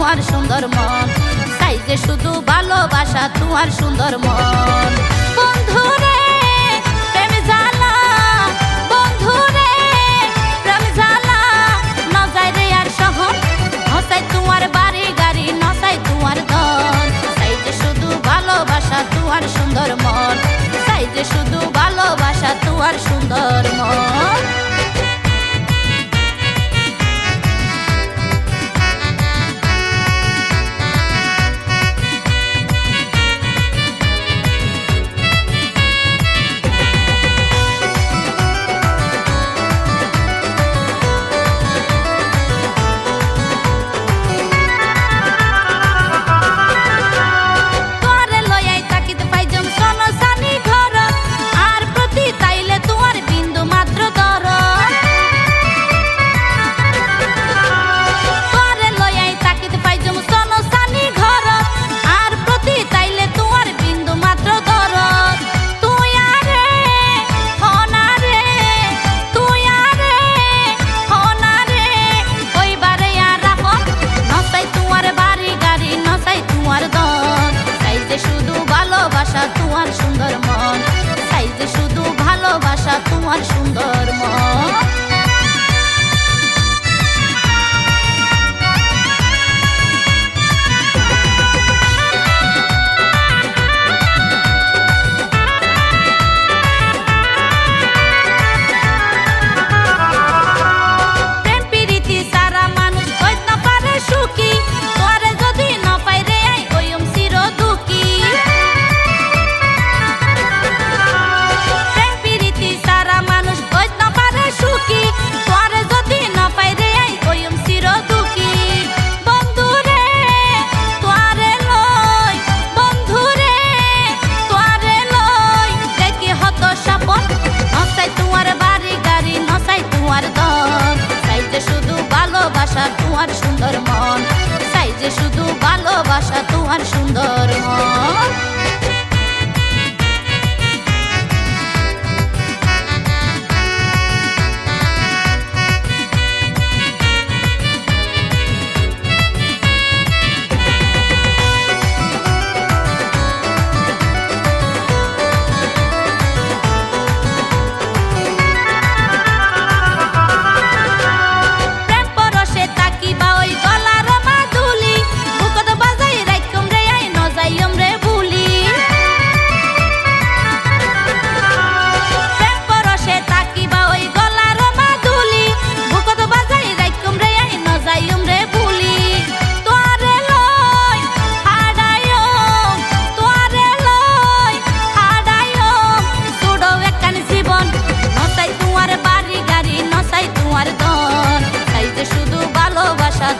তোমার সুন্দর মন, সাইজে শুধু ভালোবাসা তোমার সুন্দর মন। বন্ধুরে প্রেম জ্বালা, বন্ধুরে প্রেম জ্বালা, নজায় রে আর শহর, নসাই তোমার বাড়ি গাড়ি, নসাই তোমার ধন, সাইজে শুধু ভালোবাসা তোমার সুন্দর মন, সাইজে শুধু ভালোবাসা তোমার সুন্দর মন। তোমার সুন্দর মন, সাইজে শুধু ভালোবাসা তোমার সুন্দর মন। তোমার সুন্দর মন, সাইজে শুধু ভালোবাসা তোমার সুন্দর মন।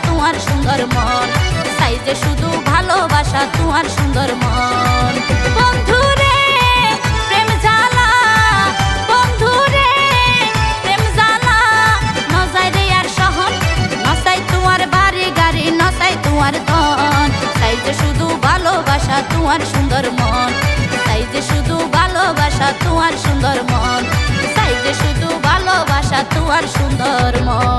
তোমার সুন্দর মন, সাইজে শুধু ভালোবাসা তোমার সুন্দর মন। বন্ধুরে প্রেম জ্বালা, বন্ধুরে প্রেম জ্বালা, নজায় রে আর শহর, নসাই তোমার বাড়ি গাড়ি, নসাই তোমার ধন, সাইজে শুধু ভালোবাসা তোমার সুন্দর মন, সাইজে শুধু ভালোবাসা তোমার সুন্দর মন, সাইজে শুধু ভালোবাসা তোমার সুন্দর মন।